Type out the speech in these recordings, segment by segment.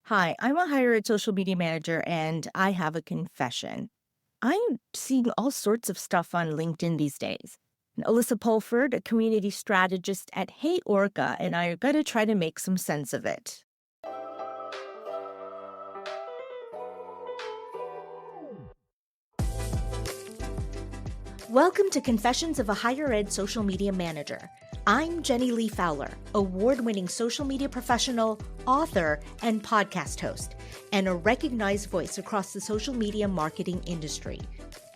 Hi, I'm a higher ed social media manager and I have a confession. I'm seeing all sorts of stuff on LinkedIn these days. And Alyssa Pulford, a community strategist at HeyOrca, and I are going to try to make some sense of it. Welcome to Confessions of a Higher Ed Social Media Manager. I'm Li Fowler, award-winning social media professional, author, and podcast host, and a recognized voice across the social media marketing industry.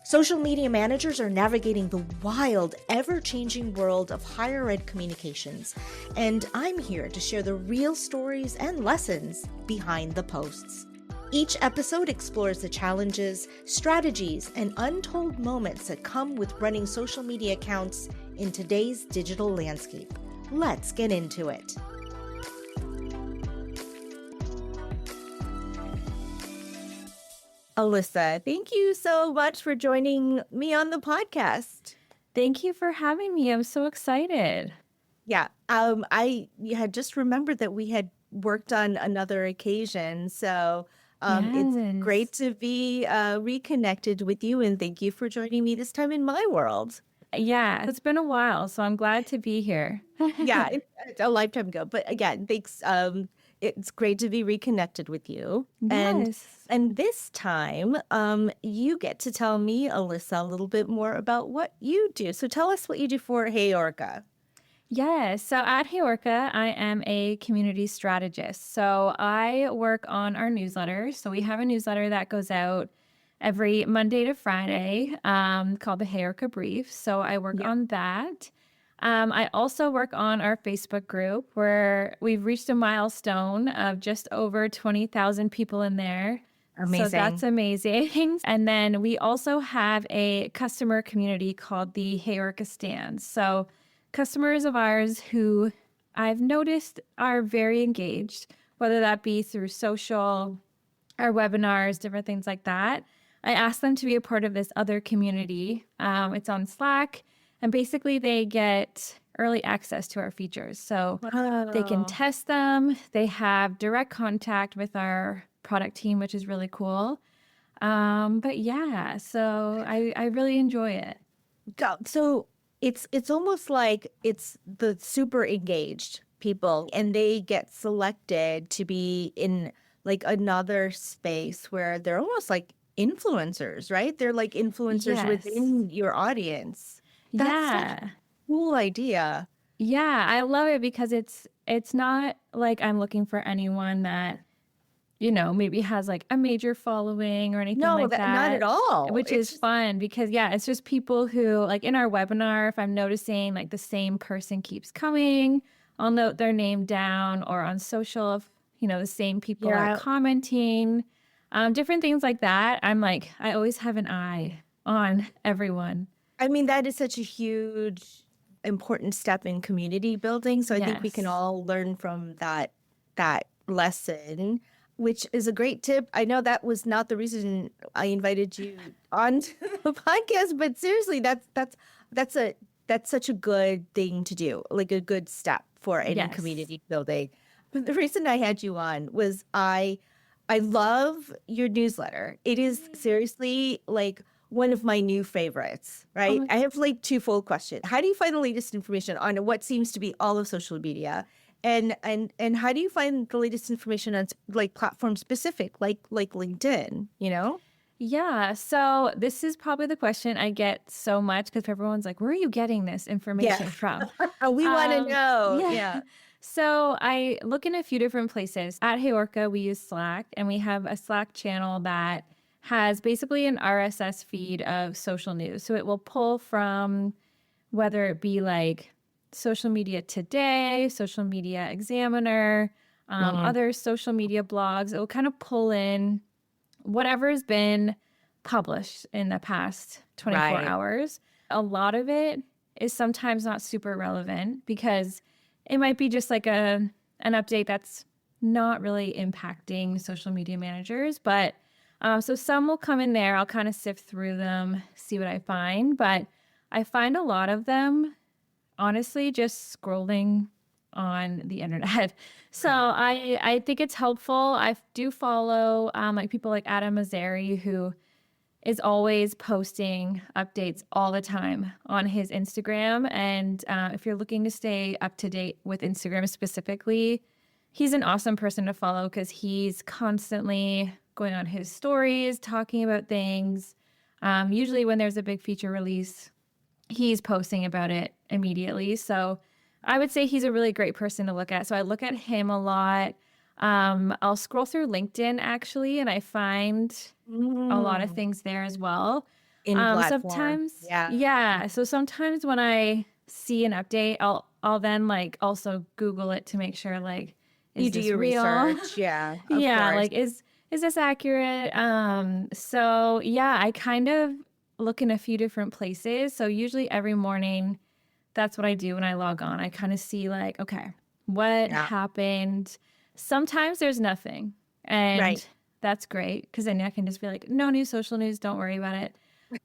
Social media managers are navigating the wild, ever-changing world of higher ed communications, and I'm here to share the real stories and lessons behind the posts. Each episode explores the challenges, strategies, and untold moments that come with running social media accounts in today's digital landscape. Let's get into it. Alyssa, thank you so much for joining me on the podcast. Thank you for having me. I'm so excited. Yeah, I had just remembered that we had worked on another occasion, so it's great Yes. to be reconnected with you, and thank you for joining me this time in my world. Yeah, it's been a while, so I'm glad to be here. Yeah, it's a lifetime ago, but again, thanks. It's great to be reconnected with you, and Yes. and this time, you get to tell me, Alyssa, a little bit more about what you do. So tell us what you do for Hey Orca. Yes. So at HeyOrca, I am a community strategist. So I work on our newsletter. So we have a newsletter that goes out every Monday to Friday called the HeyOrca Brief. So I work Yeah, on that. I also work on our Facebook group where we've reached a milestone of just over 20,000 people in there. So that's amazing. amazing. And then we also have a customer community called the HeyOrca Stands. So customers of ours who I've noticed are very engaged, whether that be through social, our webinars, different things like that. I ask them to be a part of this other community. It's on Slack, and basically they get early access to our features. So they can Wow. test them. They have direct contact with our product team, which is really cool. But yeah, so I really enjoy it. So it's almost like it's the super engaged people and they get selected to be in like another space where they're almost like influencers, right? They're like influencers Yes. within your audience. That's such a Yeah. cool idea. Yeah, I love it because it's not like I'm looking for anyone that, maybe has like a major following or anything No, like that not at that, all. which It's is just fun because yeah, it's just people who like in our webinar, if I'm noticing like the same person keeps coming, I'll note their name down or on social if, the same people are yeah. commenting, different things like that. I'm like, I always have an eye on everyone. I mean, that is such a huge important step in community building. So I think we can Yes. all learn from that lesson, which is a great tip. I know that was not the reason I invited you on to the podcast, but seriously, that's a that's such a good thing to do, like a good step for any Yes. community building. But the reason I had you on was I love your newsletter. It is seriously like one of my new favorites, Oh right? my I have like twofold question. How do you find the latest information on what seems to be all of social media? And how do you find the latest information on like platform specific, like LinkedIn, you know? Yeah, so this is probably the question I get so much because everyone's like, "Where are you getting this Yeah. information from?" We want to know. Yeah. Yeah. So I look in a few different places. At HeyOrca, we use Slack, and we have a Slack channel that has basically an RSS feed of social news. So it will pull from whether it be like Social Media Today, Social Media Examiner, Mhm. other social media blogs. It will kind of pull in whatever's been published in the past 24 Right. hours. A lot of it is sometimes not super relevant because it might be just like an update that's not really impacting social media managers. But so some will come in there. I'll kind of sift through them, see what I find. But I find a lot of them, honestly, just scrolling on the internet. So I think it's helpful. I do follow like people like Adam Azari, who is always posting updates all the time on his Instagram. And if you're looking to stay up to date with Instagram specifically, he's an awesome person to follow because he's constantly going on his stories, talking about things. Usually when there's a big feature release, he's posting about it immediately. So I would say he's a really great person to look at. So I look at him a lot. I'll scroll through LinkedIn actually, and I find a lot of things there as well. In platform. Sometimes, Yeah. yeah. So sometimes when I see an update, I'll then like also Google it to make sure like, is You do this your real? research. Yeah. Of Yeah, course. like is this accurate? So yeah, I kind of look in a few different places. So usually every morning, that's what I do when I log on. I kind of see like, okay, what Yeah. happened? Sometimes there's nothing, and Right. that's great because then I can just be like, no new social news, don't worry about it.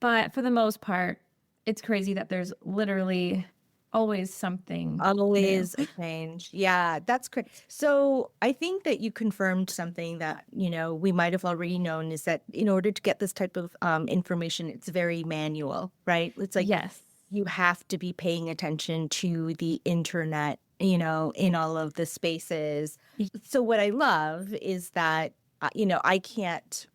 But for the most part, it's crazy that there's literally always something new. Always a change. Yeah, that's great. So I think that you confirmed something that, we might have already known is that in order to get this type of information, it's very manual, right? It's like Yes. you have to be paying attention to the internet, in all of the spaces. So what I love is that, I can't,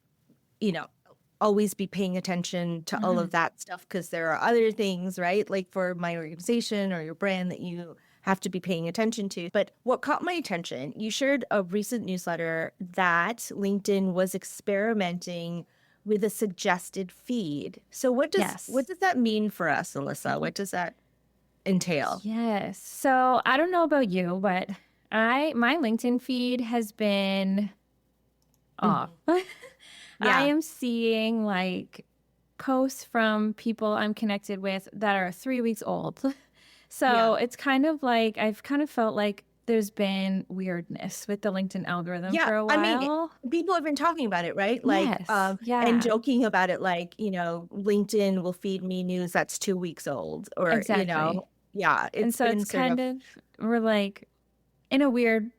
always be paying attention to all of that stuff because there are other things, right? Like for my organization or your brand that you have to be paying attention to. But what caught my attention, you shared a recent newsletter that LinkedIn was experimenting with a suggested feed. So what does that mean for us, Alyssa? What does that entail? Yes. So I don't know about you, but my LinkedIn feed has been off. I am seeing like posts from people I'm connected with that are 3 weeks old. So it's kind of like I've kind of felt like there's been weirdness with the LinkedIn algorithm for a while. I mean, people have been talking about it, right? Like, Yes. Yeah. and joking about it, like, LinkedIn will feed me news that's 2 weeks old, or Exactly. yeah, And so been it's sort kind of we're like in a weird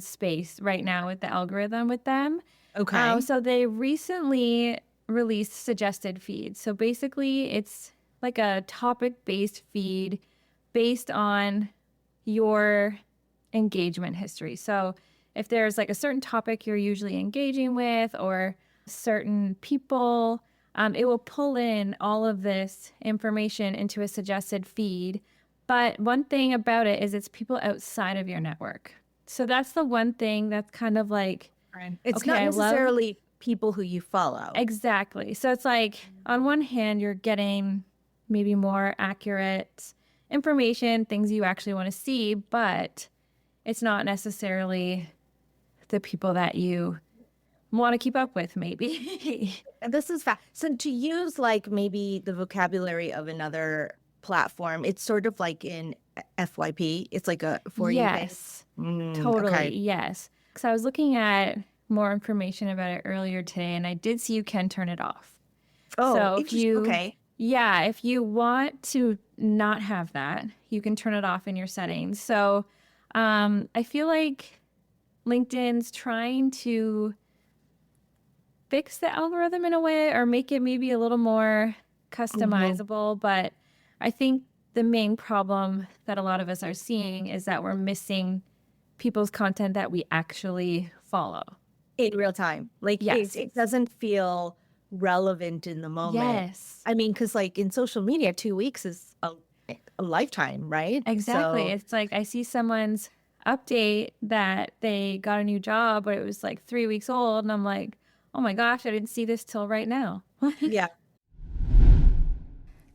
space right now with the algorithm with them. okay. So they recently released suggested feeds. So basically, it's like a topic-based feed based on your engagement history. So if there's like a certain topic you're usually engaging with or certain people, it will pull in all of this information into a suggested feed. But one thing about it is it's people outside of your network. So that's the one thing that's kind of like, It's okay, not I love necessarily people who you follow. exactly. So it's like on one hand, you're getting maybe more accurate information, things you actually want to see, but it's not necessarily the people that you want to keep up with, maybe. And this is so to use like maybe the vocabulary of another platform, it's sort of like in FYP. It's like a for you thing. Yes, totally. Okay. Yes. So I was looking at more information about it earlier today, and I did see you can turn it off. Oh, So if interesting. you, Okay. yeah, if you want to not have that, you can turn it off in your settings. So I feel like LinkedIn's trying to fix the algorithm in a way or make it maybe a little more customizable. But I think the main problem that a lot of us are seeing is that we're missing people's content that we actually follow. In real time. Like Yes. it doesn't feel relevant in the moment. Yes. I mean, because like in social media, 2 weeks is a lifetime, right? Exactly. So, It's like I see someone's update that they got a new job, but it was like 3 weeks old. And I'm like, oh my gosh, I didn't see this till right now. yeah.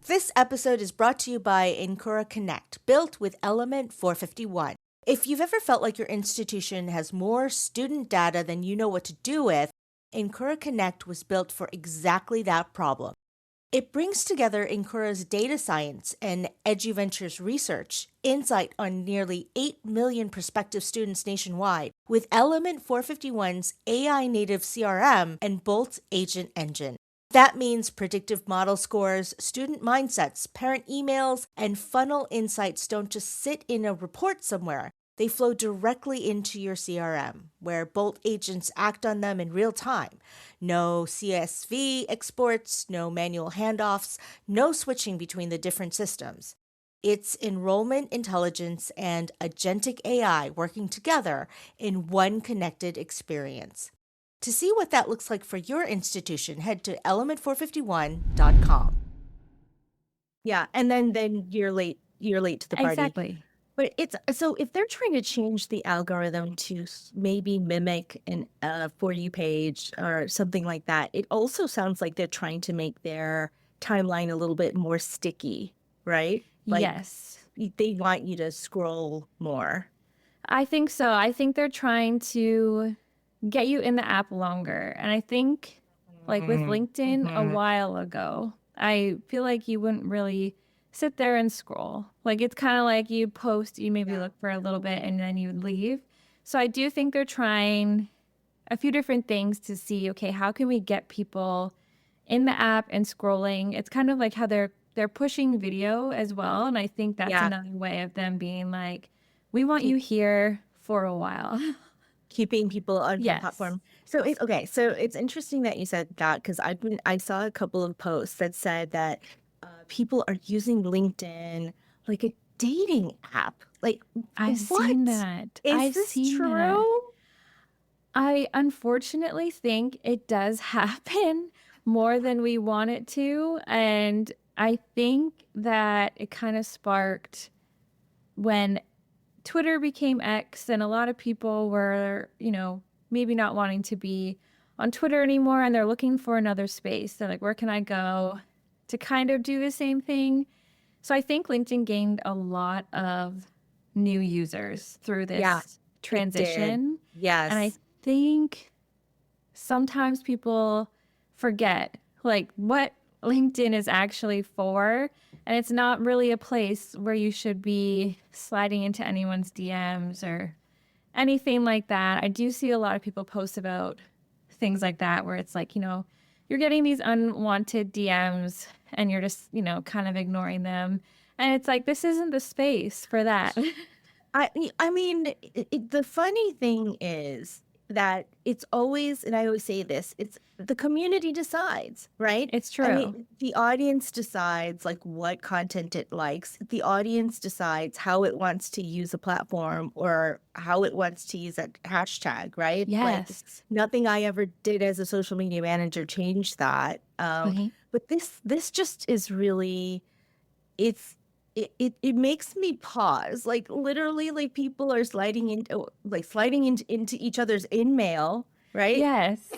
This episode is brought to you by Encora Connect, built with Element 451. If you've ever felt like your institution has more student data than you know what to do with, Encora Connect was built for exactly that problem. It brings together Encora's data science and EduVentures research, insight on nearly 8 million prospective students nationwide, with Element 451's AI-native CRM and Bolt's agent engine. That means predictive model scores, student mindsets, parent emails, and funnel insights don't just sit in a report somewhere. They flow directly into your CRM, where Bolt agents act on them in real time. No CSV exports, no manual handoffs, no switching between the different systems. It's enrollment intelligence and agentic AI working together in one connected experience. To see what that looks like for your institution, head to element451.com. Yeah, and then you're late to the party. Exactly. But it's so if they're trying to change the algorithm to maybe mimic an For You page or something like that, it also sounds like they're trying to make their timeline a little bit more sticky, right? Like Yes. they want you to scroll more. I think so. I think they're trying to get you in the app longer. And I think, like with LinkedIn a while ago, I feel like you wouldn't really sit there and scroll. Like it's kind of like you post, you maybe look for a little bit and then you leave. So I do think they're trying a few different things to see, okay, how can we get people in the app and scrolling? It's kind of like how they're pushing video as well. And I think that's Yeah. another way of them being like, we want you here for a while. Keeping people on the Yes. platform. So it's interesting that you said that because I saw a couple of posts that said that people are using LinkedIn like a dating app. Like, I've what? seen that. Is I've this seen true? that. I unfortunately think it does happen more than we want it to. And I think that it kind of sparked when Twitter became X and a lot of people were, maybe not wanting to be on Twitter anymore and they're looking for another space. They're like, where can I go to kind of do the same thing? So I think LinkedIn gained a lot of new users through this Yeah, transition. Yes. And I think sometimes people forget like what LinkedIn is actually for. And it's not really a place where you should be sliding into anyone's DMs or anything like that. I do see a lot of people post about things like that where it's like, you're getting these unwanted DMs and you're just, kind of ignoring them. And it's like, this isn't the space for that. I mean, the funny thing is that it's always, and I always say this, it's the community decides, right? It's true. I mean, the audience decides like what content it likes. The audience decides how it wants to use a platform or how it wants to use a hashtag, right? Like Yes. nothing I ever did as a social media manager changed that. But this just is really, it makes me pause. Like literally, like people are sliding into each other's in-mail, right? Yes.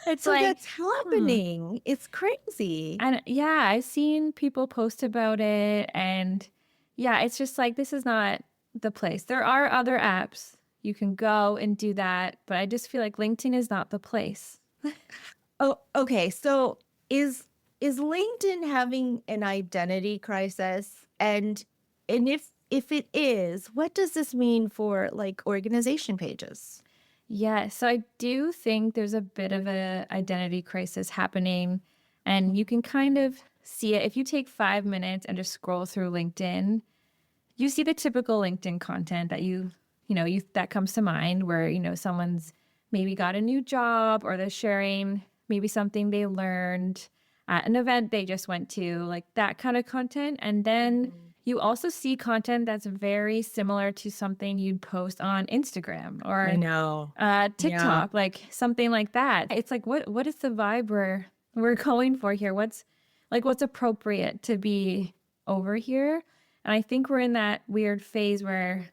It's So like, that's happening. It's crazy. and yeah, I've seen people post about it. And yeah, it's just like, this is not the place. There are other apps you can go and do that. But I just feel like LinkedIn is not the place. Oh, okay. So is LinkedIn having an identity crisis? And if it is, what does this mean for like organization pages? Yeah, so I do think there's a bit of a identity crisis happening, and you can kind of see it if you take 5 minutes and just scroll through LinkedIn. You see the typical LinkedIn content that that comes to mind, where someone's maybe got a new job or they're sharing maybe something they learned at an event they just went to, like that kind of content. And then you also see content that's very similar to something you'd post on Instagram or I know. TikTok, like something like that. It's like, what is the vibe we're going for here? What's appropriate to be over here? And I think we're in that weird phase where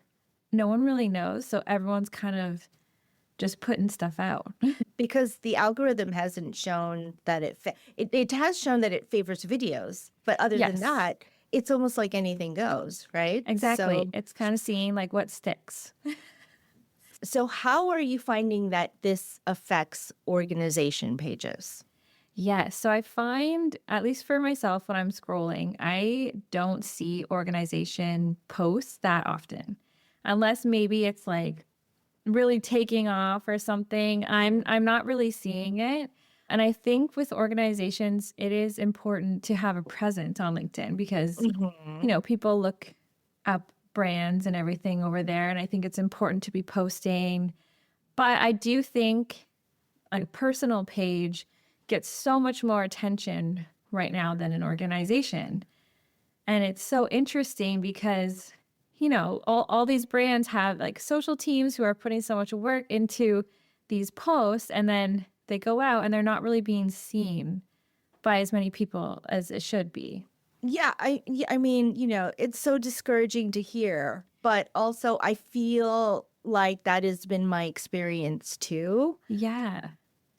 no one really knows, so everyone's kind of just putting stuff out. Because the algorithm hasn't shown that it has shown that it favors videos, but other than Yes. that, it's almost like anything goes, right? Exactly. It's kind of seeing like what sticks. So how are you finding that this affects organization pages? Yeah, so I find, at least for myself when I'm scrolling, I don't see organization posts that often. Unless maybe it's like really taking off or something. I'm not really seeing it. And I think with organizations, it is important to have a presence on LinkedIn because, people look up brands and everything over there. And I think it's important to be posting. But I do think a personal page gets so much more attention right now than an organization. And it's so interesting because, all these brands have like social teams who are putting so much work into these posts, and then they go out and they're not really being seen by as many people as it should be. Yeah, I mean, it's so discouraging to hear, but also I feel like that has been my experience too. Yeah.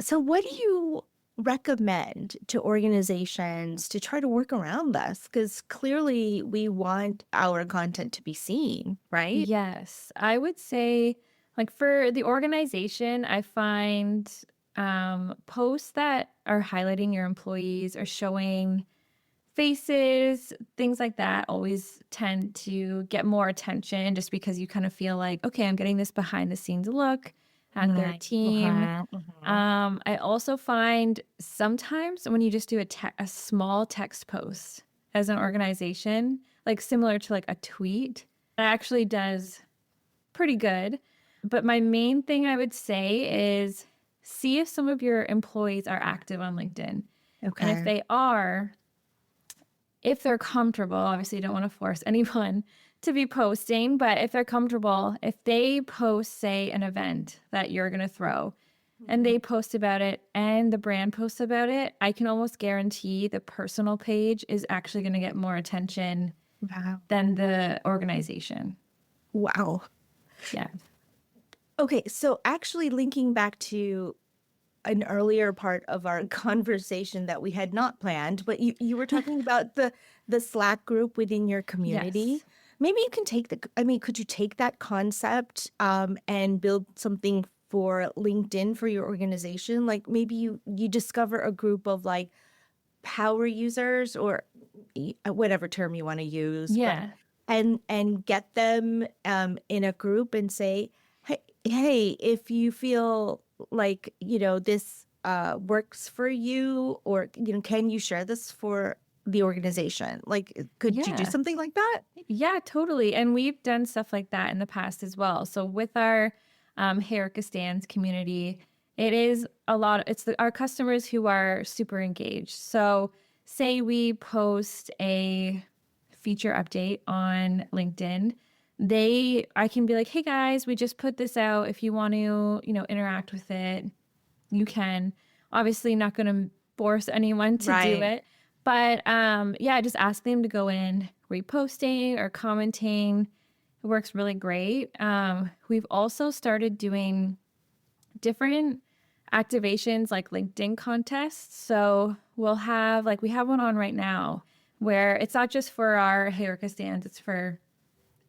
So what do you recommend to organizations to try to work around this? Because clearly we want our content to be seen, right? Yes. I would say, like, for the organization, I find posts that are highlighting your employees or showing faces, things like that always tend to get more attention just because you kind of feel like, okay, I'm getting this behind the scenes look at their Right. team. Mhm. I also find sometimes when you just do a small text post as an organization, like similar to like a tweet, it actually does pretty good. But my main thing I would say is see if some of your employees are active on LinkedIn. And if Okay. they are, if they're comfortable, obviously you don't want to force anyone to be posting, but if they're comfortable, if they post, say, an event that you're going to throw and they post about it and the brand posts about it, I can almost guarantee the personal page is actually going to get more attention Wow. than the organization. Wow. Yeah. Okay, so actually linking back to an earlier part of our conversation that we had not planned, but you were talking about the Slack group within your community. Yes. Maybe you can could you take that concept and build something for LinkedIn for your organization? Like maybe you discover a group of like power users or whatever term you want to use, but Yeah. and get them in a group and say, hey, if you feel like this works for you, or can you share this for the organization? Like, could you do Yeah. something like that? Yeah, totally. And we've done stuff like that in the past as well. So with our HeyOrca Stands community, it is our customers who are super engaged. So say we post a feature update on LinkedIn, I can be like, hey guys, we just put this out. If you want to, interact with it, you can. Obviously not going to force anyone to do Right. it. But yeah, just ask them to go in, reposting or commenting. It works really great. We've also started doing different activations like LinkedIn contests. So we have one on right now where it's not just for our HeyOrca stands, it's for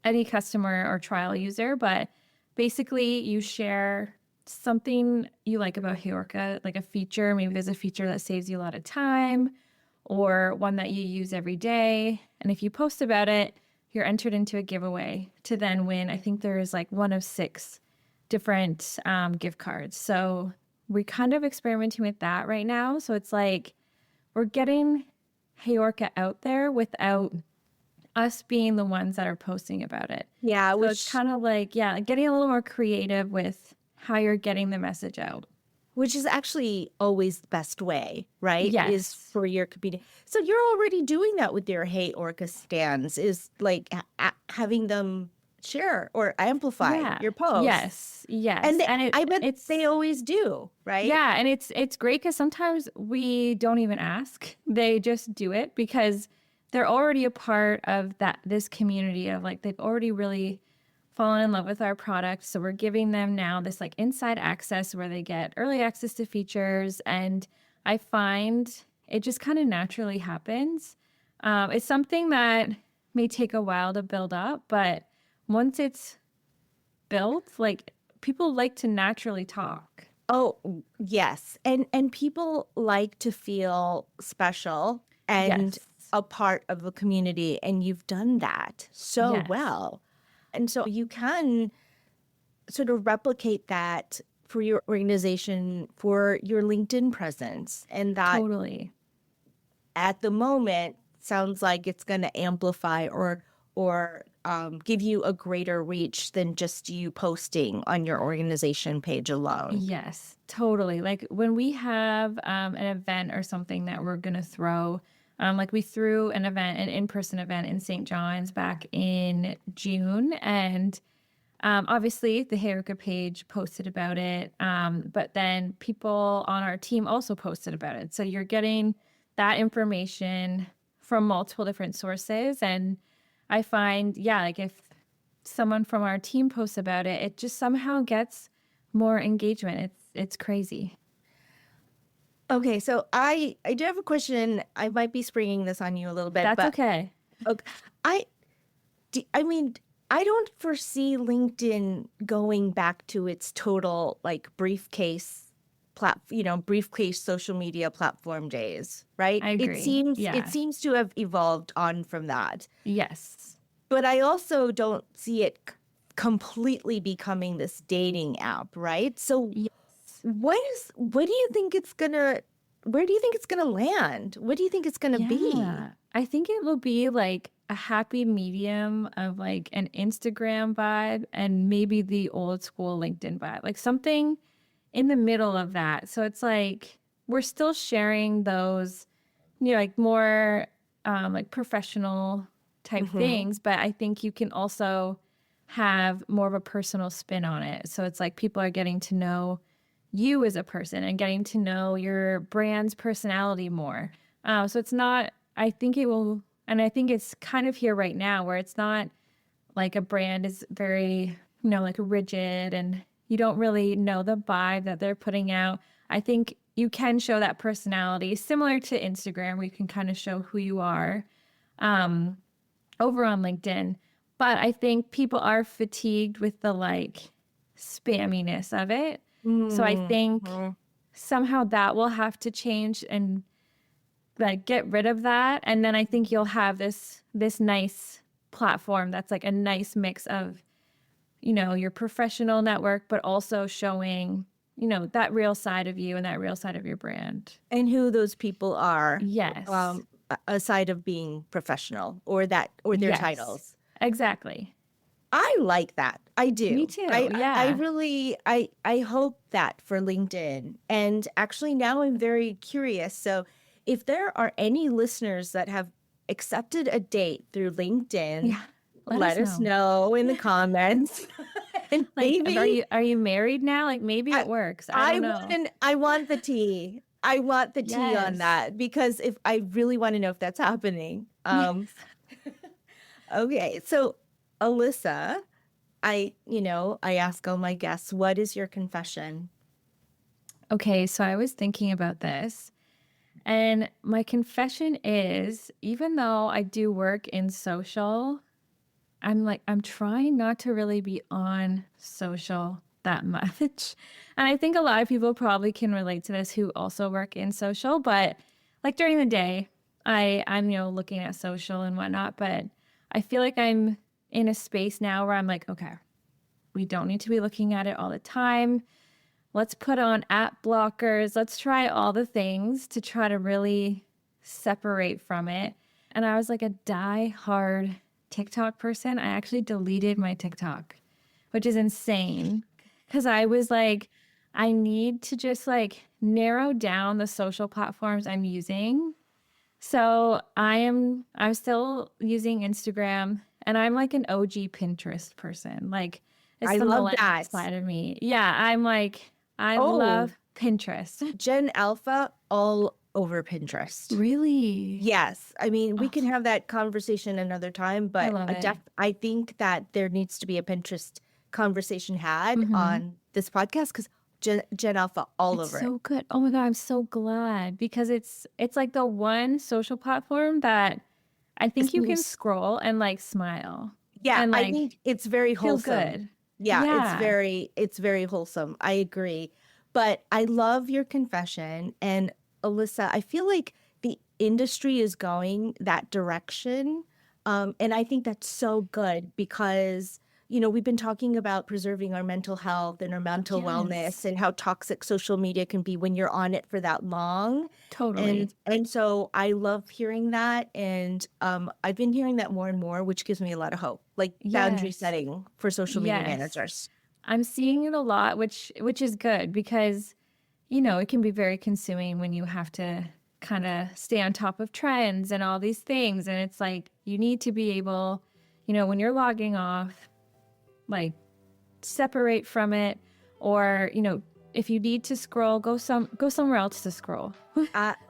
any customer or trial user. But basically, you share something you like about HeyOrca, like a feature. Maybe there's a feature that saves you a lot of time or one that you use every day. And if you post about it, you're entered into a giveaway to then win. I think there's like one of 6 different gift cards. So we're kind of experimenting with that right now. So it's like we're getting HeyOrca out there without us being the ones that are posting about it. Yeah, So it's kind of like, getting a little more creative with how you're getting the message out. which is actually always the best way, right? Is Yes. for your community. So you're already doing that with your Hey Orca stands, is like having them share or amplify Yeah. your posts. Yes. And And I bet it's they always do, right? yeah, and it's great because sometimes we don't even ask; they just do it because they're already a part of this community of like they've already really fallen in love with our product. So we're giving them now this like inside access where they get early access to features, and I find it just kind of naturally happens. It's something that may take a while to build up, but once it's built, like people like to naturally talk. Oh, yes. And people like to feel special and Yes. a part of a community, and you've done that so Yes. well. And so you can sort of replicate that for your organization, for your LinkedIn presence. And that Totally. at the moment sounds like it's going to amplify or give you a greater reach than just you posting on your organization page alone. Yes, totally. Like when we have an event or something that we're going to throw, like we threw an in-person event in St. John's back in June. And obviously the HeyOrca page posted about it. But then people on our team also posted about it. So you're getting that information from multiple different sources. And I find, yeah, like if someone from our team posts about it, it just somehow gets more engagement. It's crazy. Okay, so I do have a question. I might be springing this on you a little bit, That's but okay. okay, I mean, I don't foresee LinkedIn going back to its total like briefcase social media platform days, right? I agree. Yeah. It seems to have evolved on from that. Yes. But I also don't see it completely becoming this dating app, right? So Yes. what do you think it's gonna where do you think it's gonna land? What do you think it's gonna be? Yeah. I think it will be like a happy medium of like an Instagram vibe and maybe the old school LinkedIn vibe, like something in the middle of that. So it's like we're still sharing those, like more like professional type things, but I think you can also have more of a personal spin on it. So it's like people are getting to know you as a person and getting to know your brand's personality more. So it's not, I think it will, and I think it's kind of here right now where it's not like a brand is very, like rigid and you don't really know the vibe that they're putting out. I think you can show that personality similar to Instagram where you can kind of show who you are over on LinkedIn. But I think people are fatigued with the like spamminess of it. So I think somehow that will have to change and like get rid of that. And then I think you'll have this nice platform that's like a nice mix of, your professional network, but also showing, that real side of you and that real side of your brand. And who those people are, Yes. aside of being professional or their Yes. titles. Exactly. I like that. I do. Me too. I Yeah. really I hope that for LinkedIn. And actually now I'm very curious. So if there are any listeners that have accepted a date through LinkedIn, Yeah. let us know in the comments. And Like, maybe are you married now? Like maybe it works. I don't know. I want the tea. I want the tea on Yes. that because if I really want to know if that's happening. Okay, so Alyssa, I ask all my guests, what is your confession? Okay, so I was thinking about this, and my confession is, even though I do work in social, I'm trying not to really be on social that much. And I think a lot of people probably can relate to this who also work in social, but like during the day, I'm looking at social and whatnot, but I feel like I'm in a space now where I'm like, okay, we don't need to be looking at it all the time. Let's put on app blockers. Let's try all the things to try to really separate from it. And I was like a die-hard TikTok person. I actually deleted my TikTok, which is insane because I was like, I need to just like narrow down the social platforms I'm using. So I'm still using Instagram and I'm like an OG Pinterest person. Like it's I the love millennial that. side of me. Yeah, I'm like, I Oh. love Pinterest. Gen Alpha all over Pinterest. Really? Yes. I mean, we can have that conversation another time, but love it. I think that there needs to be a Pinterest conversation had Mm-hmm. on this podcast because Gen Alpha all It's over so it. good. Oh my God, I'm so glad because it's like the one social platform that I think you can scroll and like smile. Yeah, and I like think it's very feel wholesome. good. Yeah, Yeah. it's very wholesome. I agree. But I love your confession. And Alyssa, I feel like the industry is going that direction. And I think that's so good because we've been talking about preserving our mental health and our mental wellness and how toxic social media can be when you're on it for that long. Totally. And so I love hearing that. And I've been hearing that more and more, which gives me a lot of hope, like boundary Yes. setting for social media Yes. managers. I'm seeing it a lot, which is good because, it can be very consuming when you have to kind of stay on top of trends and all these things. And it's like, you need to be able, when you're logging off, like separate from it, or, if you need to scroll, go somewhere else to scroll.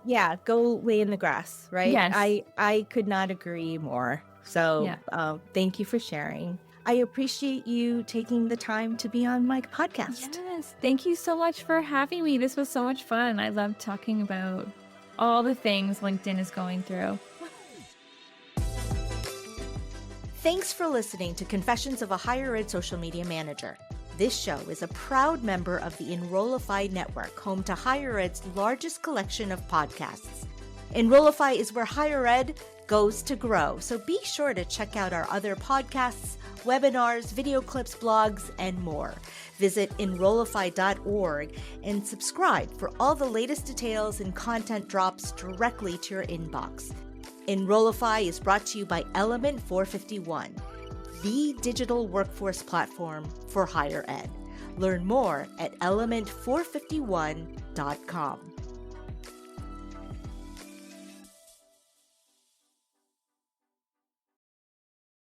Yeah, go lay in the grass, right? Yes. I could not agree more. So Yeah. thank you for sharing. I appreciate you taking the time to be on my podcast. Yes. Thank you so much for having me. This was so much fun. I love talking about all the things LinkedIn is going through. Thanks for listening to Confessions of a Higher Ed Social Media Manager. This show is a proud member of the Enrollify network, home to Higher Ed's largest collection of podcasts. Enrollify is where higher ed goes to grow, so be sure to check out our other podcasts, webinars, video clips, blogs, and more. Visit Enrollify.org and subscribe for all the latest details and content drops directly to your inbox. Enrollify is brought to you by Element 451, the digital workforce platform for higher ed. Learn more at element451.com.